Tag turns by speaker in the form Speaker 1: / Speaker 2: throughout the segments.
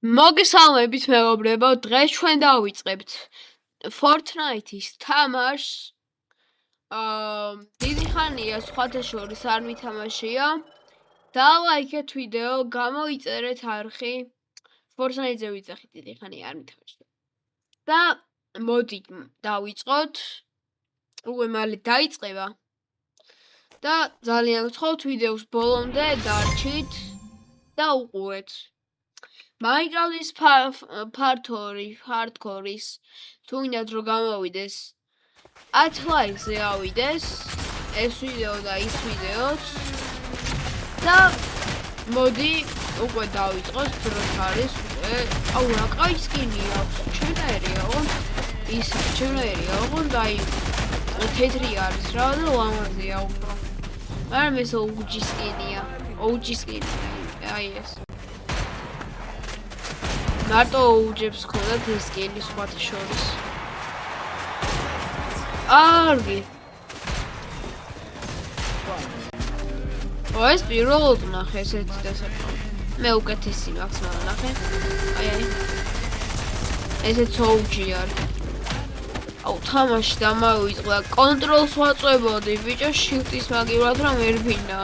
Speaker 1: მოგესალმებით მეგობრებო, დღეს ჩვენ დავიწყებთ Fortnite-ის თამაშს. დიდი ხანია სხვათა შორის არ მითამაშია. დალაიქეთ ვიდეო, გამოიწერეთ არხი. Fortnite-ზე ვიძახით, დიდი ხანია არ მითამაშია. და მოდით დავიწყოთ. უკვე მალე დაიწყება. და ძალიან გთხოვთ ვიდეოს ბოლომდე დარჩით და უყურეთ. Minecraft-ის part 2 hardcore-ის თუ გინდათ რომ გამოვიდეს 10 ლაიქზე ავიდეს ეს ვიდეო და ის ვიდეოც და მოდი უკვე დავიწყოთ დროს არის უკვე აუ რა კაი სკინი აქვს ჩემნაირია ოღონდ ის ჩემნაირია ოღონდ აი თეთრი არის რა და ლამაზია უფრო მაგრამ ეს OG სკინია OG სკინი აი ეს მარტო უჯებს ხონდათ ეს სკინი სხვათა შორის. არგი. ეს პირველად ნახე ესეთი დასაკრავი. მე უკეთესი მაქვს მაგრამ ნახე. აი. ესეც OG არის. აუ თამაში დამავიწყდა. კონტროლს ვაწვევოდი ბიჭო shift-ის მაგივრად რომ ერბინა.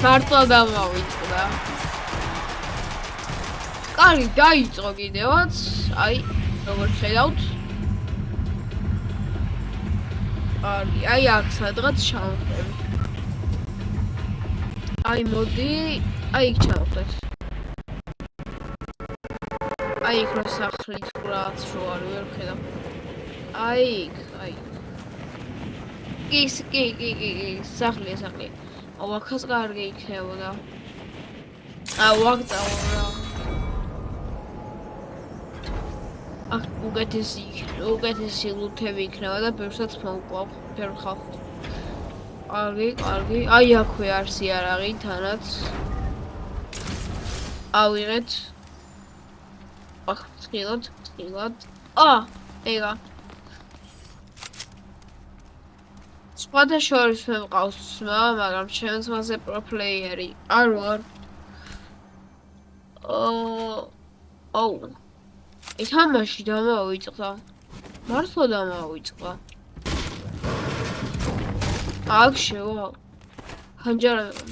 Speaker 1: მარტო დამავიწყდა. Კარგი, დაიწყო კიდევაც. აი, როგორც ხედავთ. კარგი, აი აქ სადღაც ჩავხდები. აი, მოდი, აი იქ ჩავხდეთ. აი იქ რა სახლით რაც რო არის, ვერ ხედავ. აი იქ, აი. კი, სახლია. აუ, აქაც კარგი იქნებოდა. აუ, აქ წავალ რა. აქ უკეთესი ლუთები იქნება და ბევრსაც მოვყვავ ბევრ ხალხს. კარგი. აი აქვე არის იარაღი თანაც. ავიღეთ. აქ ცხილად. ეგა. სხვათა შორის მე მყავს ძმა, მაგრამ ჩემს მასე პროფლეიერი არ ვარ. აუ თამაში დამავიწყდა. მართლა დამავიწყდა. აქ შევა. ხანჯარები.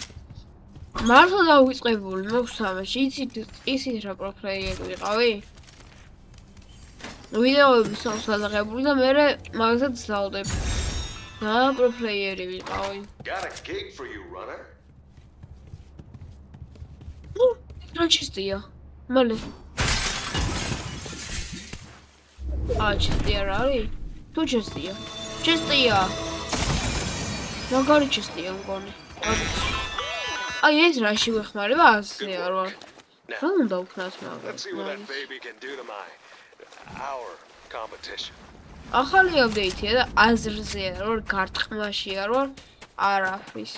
Speaker 1: მართლა დავიწყებული მაქვს თამაში. იცით რა პროფლეიერი ვიყავი? ვიდეოები სამსადაღებული და მე მაგასაც დავდებ. და პროფლეიერი ვიყავი. რა ჩისტია? მალე ჩესტია რა არის? თუ ჩესტია. მაგარი ჩესტია მგონი. აი ეს რაში ვეხმარება ასე არ ვარ. რა უნდა ვქნათ მაგას? ახალი აპდეიტია და აზრზე არ ვარ, გარტყმაში არ ვარ, არაფრის.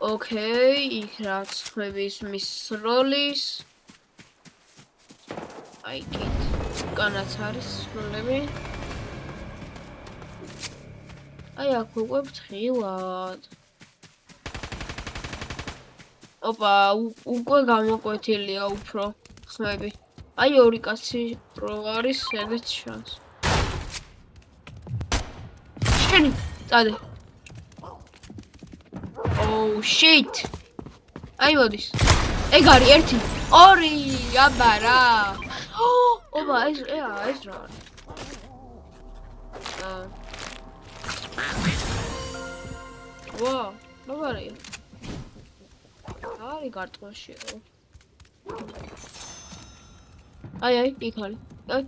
Speaker 1: Okay, იქ რაც ხმების როლის. აი კით. განაც არის როლები. აი აქ უკვე ფრთხილად. ოპა, უკვე გამოკვეთილია უფრო ხმები. აი ორი კაცი რო არის, ეგეც შანს. შენი, წადე. Oh shit. აი მოდის. ეგ არის 1, 2, აბა რა. ოპა ეს რა არის? ვა, მაგარია. არის გარტყმაშია. აი, იქ არის. აი.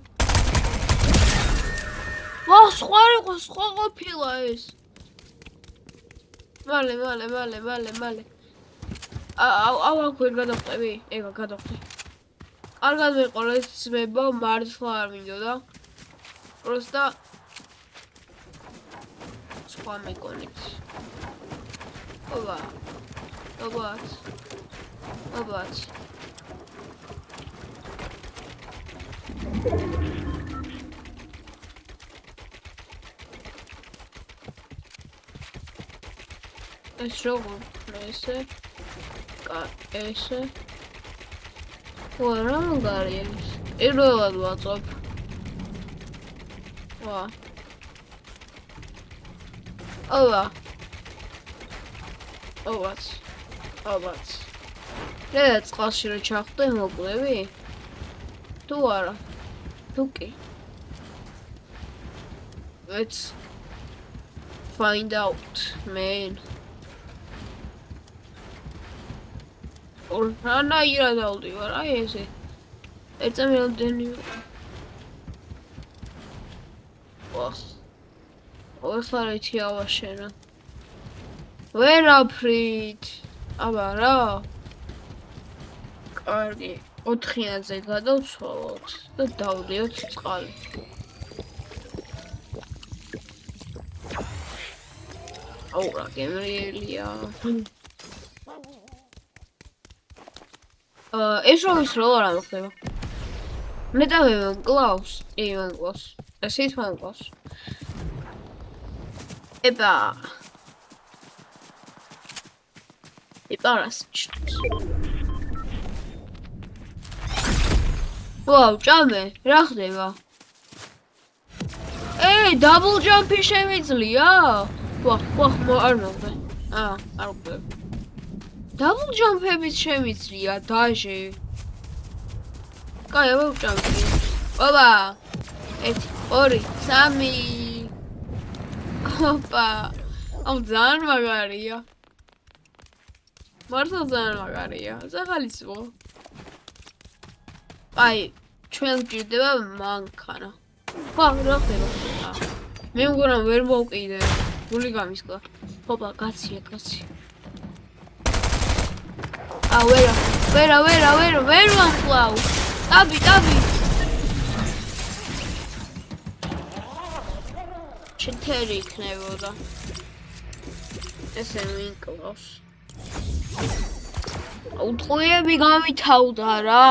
Speaker 1: ვა, სხვა ყოფილა ეს. მალე. აუ აქ ვერ გადავხტები? ეგა გადავხტე. კარგად მეყოლა ეს ძმებო, მართლა არ მინდოდა. პროსტა სხვა მეკონით. ოპა. ეს როგორ ესე? ესე. ვა, რა მაგარია ეს? პირველად ვაწვავ. ვა. ოვა. ოვაც. რა წყალში რა ჩახდე მოკლევი? თუ არა? თუ კი. Let's find out, man. Orana iradavdivარ, აი ესე. ერთამი რამდენი. ვახ. ოხარეთი ავაშენა. ვერაფრით. აბა რა? კარგი. 4-ზე გადავცვალოთ და დავდიოთ წყალი. აუ რა გემრიელია. ეს რომის როლა რა მოხდება? მეტავე მკლავს, მკლავს. ესეთ მკლავს. ება. იპარას. ვაუ, ჭამე, რა ხდება? დაბლ ჯამპი შემიძლია? ვახ, არ მოგდა. არ მოგდა. დაბლ ჯამპებით შემიძლია, დაჟე. კაი, ვუჭამპი. ოპა. 1, 2, 3. ოპა. აუ ძალიან მაგარია. მართლა ძალიან მაგარია. ზაღალისო. აი, ჩვენ გვჭირდება მანქანა. ვა, რა ხდება? მე მგონია ვერ მოვკიდე. გული გამისკლა. ოპა, გაცია. ვერა, ვერ ვამკლავ. ტაბი. ჩეთერი იქნებოდა. ესე მინკლავს. აუ, ტყუები გამითავდა რა.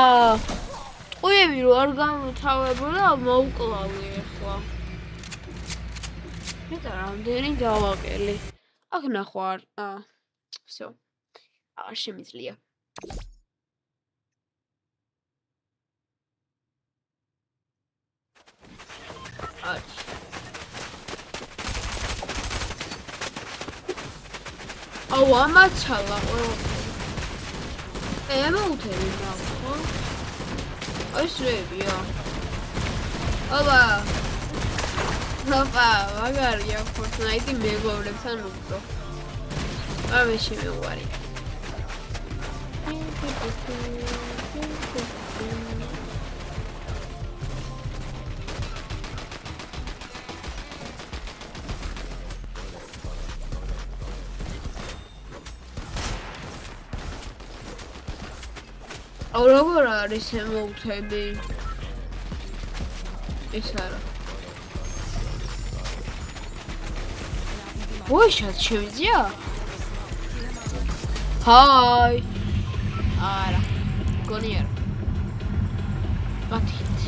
Speaker 1: ტყუები რო არ გამოთავებოდა, მოვკლავი ახლა. მეტა რამდენი დავაკელი. აქ ნახვარ. всё. არ შემიძლია. აუ, ამაცალა ყველაფერი. ემოუთები ნახო. აი სრებია. ოპა, მაგარია Fortnite მეგობრებთან უფრო. ამე შემეუარი. აუ როგორ არის ემოუთები? ეს არა. ვოიშად შევიძია? ჰაი. არა. გონიერ. ბათით.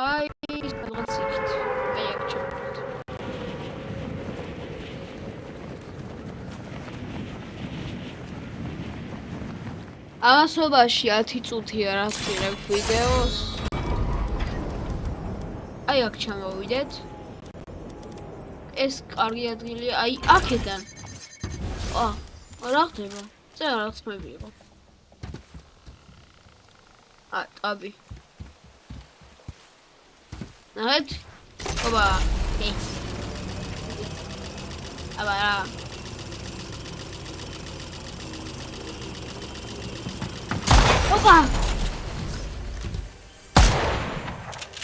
Speaker 1: აი, სადღაც იქით. აი, აქ ჩავდივართ. ამასობაში 10 წუთია რა ვქირებ ვიდეოს. აი აქ ჩამოვიდეთ. ეს კარგი ადგილია. აი აქედან. რა ხდება? წერა რა ხმები იყო. ტაბი. ნახეთ. ოპა. აბა რა. ოპა.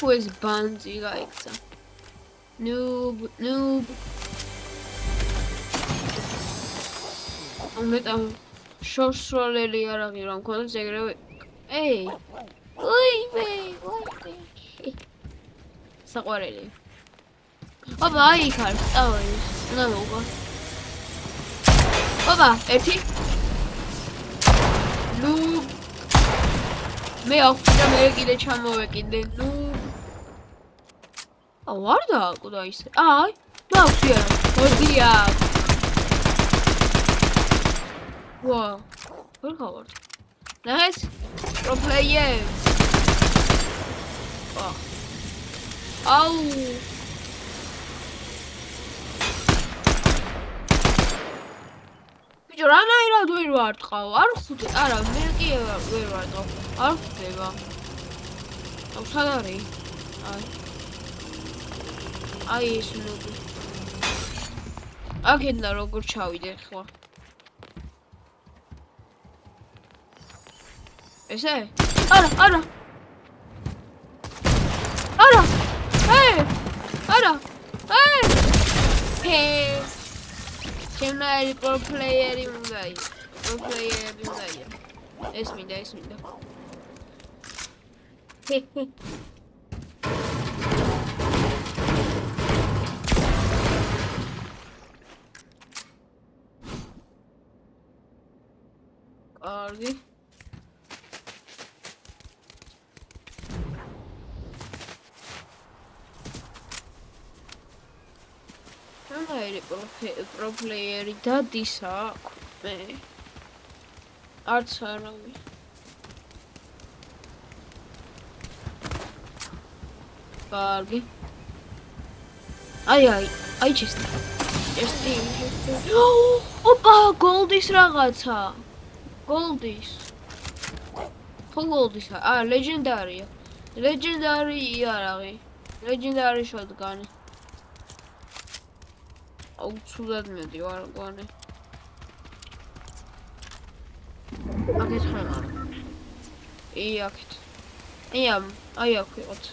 Speaker 1: Where's Banzi გაიქცა? Noob. ამეტა შორსროლელი არაღი რომ მქონდეს ეგრევე. ვაი. საყვარელი. ოპა, აი იქ არის წავედი. უნდა მოვყვა. ოპა, 1. Noob. მე ახლა მე კიდე ჩამოვეკიდე. Noob. არ დააკვდა ისე. აი, მაქვს არა. მოდია. ვა, ვერ გავარ. ნახეთ, პრო პლეიერ. აუ. ბიჭო, რანაირად ვერ ვარტყავ? არ ხვდე, არა, მე კი ვერ ვარტყავ. არ ხვდება. აუ, სად არის? აი ეს ნუბი. აქედან როგორ ჩავიდე ხლა? ესე? არა. არა. ჩემნაირი პრო პლეიერი უნდა იყოს. პრო პლეიერი უნდა იყოს. ეს მინდა. კარგი. ჩემნაირი პრო პლეიერი დადის აქ მე. არც არავინ. კარგი. აი ჩესტი. ოპა, გოლდის რაღაცა. გოლდის. ხო გოლდისა. ლეგენდარია. ლეგენდარი იარაღი. ლეგენდარი შოტგანი. აუ, ცუდად მედი ვარ გონი. აქეთ ხარ. აქეთ. აი აქ ვიყოთ.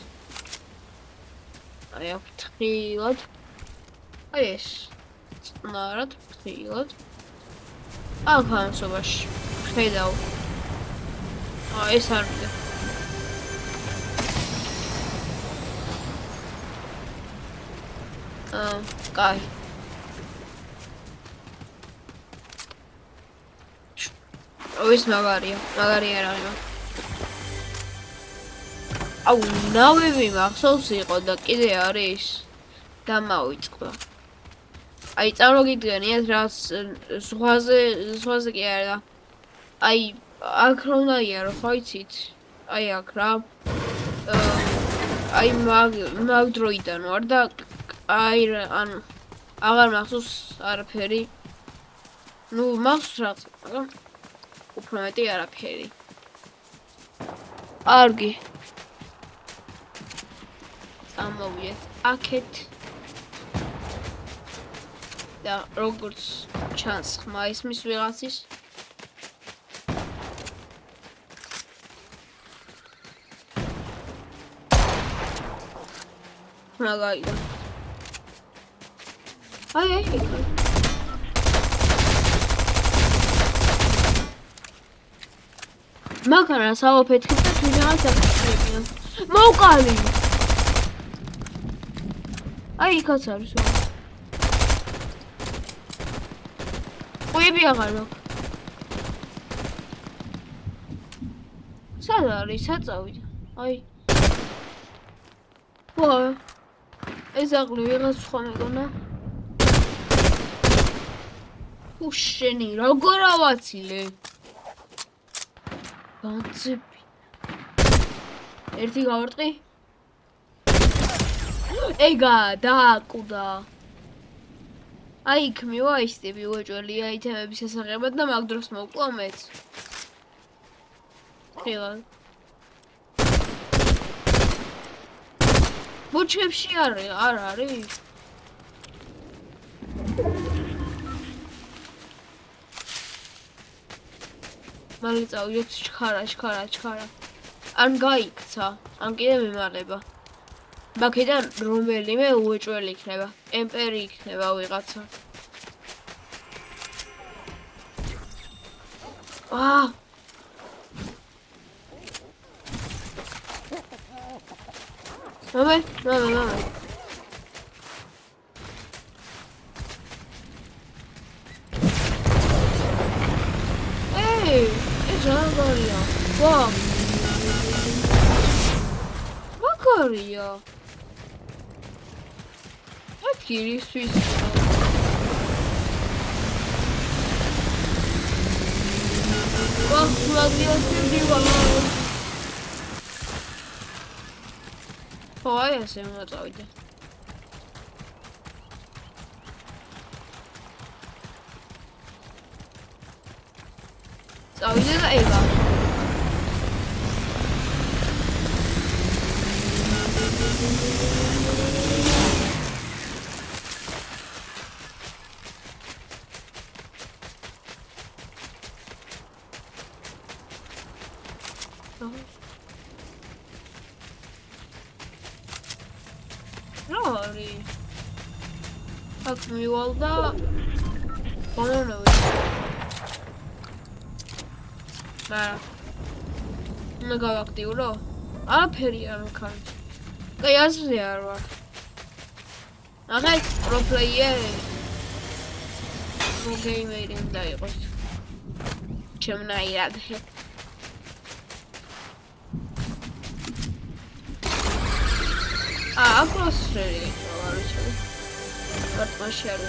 Speaker 1: აი აქ თხილად. აი ეს. წნარად თხილად. აქ ამსობაში. ხედავ. ეს არ მინდა. კაი. ის მაგარია რა. აუ, ნავები მახსოვს იყო და კიდე არის დამავიწყდა. აი, წარმოგიდგენიათ რაც ზღვაზე კი არა. აი, აქ რა უნდა იარო, ხო იცით? აი აქ რა. აი მაგ დროიდან ვარ და აი ანუ აღარ მახსოვს არაფერი. ნუ მახსოვს რაღაც, მაგრამ უფრო მეტი არაფერი. კარგი. ამოვიეთ აქეთ. და როგორც ჩანს, ხმა ისმის ვიღაცის. მაგაია. აი. მაგარა საოფეთქებ და თუ რაღაც აკეთებია. მოვყალი. აი იქაც არის. ყუები აღარ მაქვს. სად არის? საწავიდა. აი. ვა. ეს აღლი ვიღაც სხვა მეგონა. უშენი, როგორ ავაცილე? განცები. ერთი გავარტყი? ეგა დააკვდა. აი იქ მივა ის ტიპი უეჭველი აიტემების შესახებად და მაგ დროს მოვკლა მეც. ხილად. ბუჩებში არ არის? მალე წავიდეთ ჩქარა. ან გაიქცა, ან კიდე მიმალება. მაგიდან რომელიმე უეჭველი იქნება, ემპერი იქნება ვიღაცა. მამე. ეს რაღაცაა. ვა. მაგარია. გირისთვის აი ესე უნდა წავიდე. წავიდე და ება. Sorry. Ak mival da banana. Nə qalaqdıyıro? Aferi ar məkan. Qayazlı ar var. Ağay pro player. Pro gamerin də yox. Çəmnə iradə. Apostoli. Kartmaşı arıyor.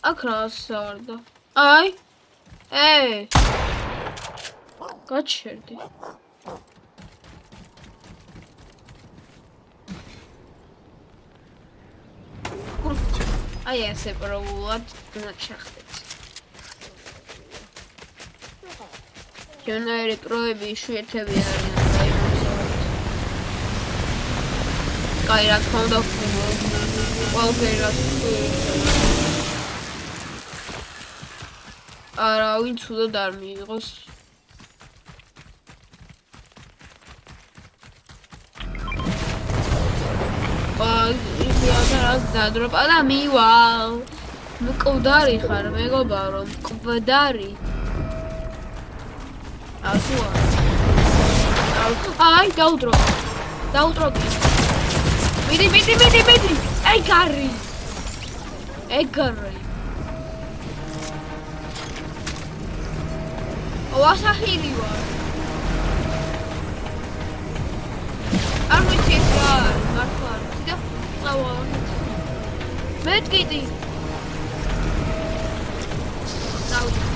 Speaker 1: Akras orada. Ay. Hey. Kaçırdı. Ay ese provovat na çaxtı. Yönə elektrobi işlətə bilərəm. Qayrat kondoktoru. Valverat. Არა, ვინც უნდა არ მიიღოს. ის დადროპა და მივალ. მკვდარი ხარ, მეგობარო, მკვდარი. Ay, დაუდრო. დაუტრობი. მიდი. ეგარი. ვასახირი ვარ. არ ვიცი ეს რა მართლა. და ყავა. მეტკიტი. დაუდრო.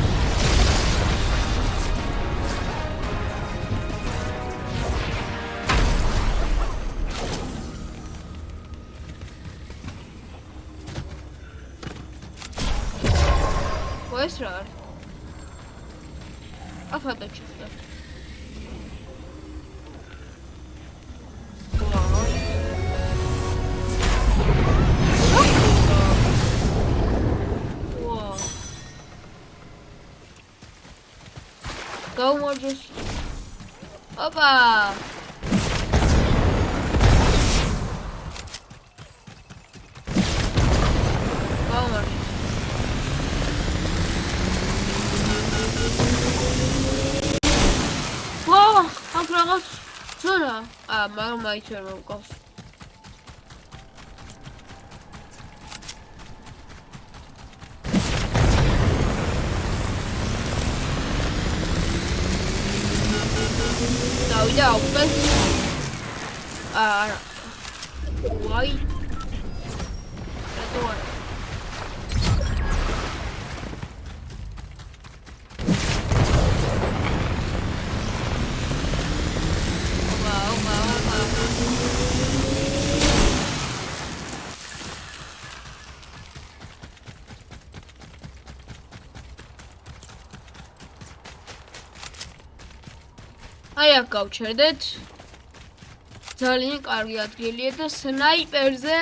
Speaker 1: ეს რა არის? აფატო ჩიხდა. Გავმოჯოს. ოპა. რაღაც ზონა მაგრამ მაინც ვერ მოვყავს დავიდა უკვე არა ვაი რატო აი აქ გავჩერდეთ ძალიან კარგი ადგილია და სნაიპერზე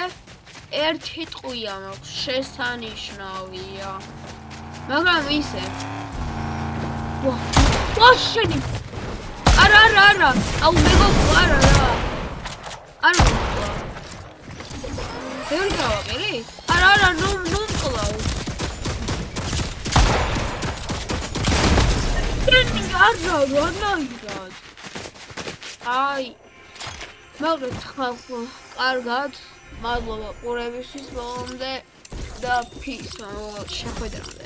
Speaker 1: ერთი ტყვია მაქვს შესანიშნავია მაგრამ ისე ვა შენი არა აუ მეგობრო არა არა ვერ გავაკელი არა ნუ მკლავ არა რანაირად აი მოგეთ ხალხო კარგად მადლობა ყურებისთვის ბოლომდე და ფის შეხვედრამდე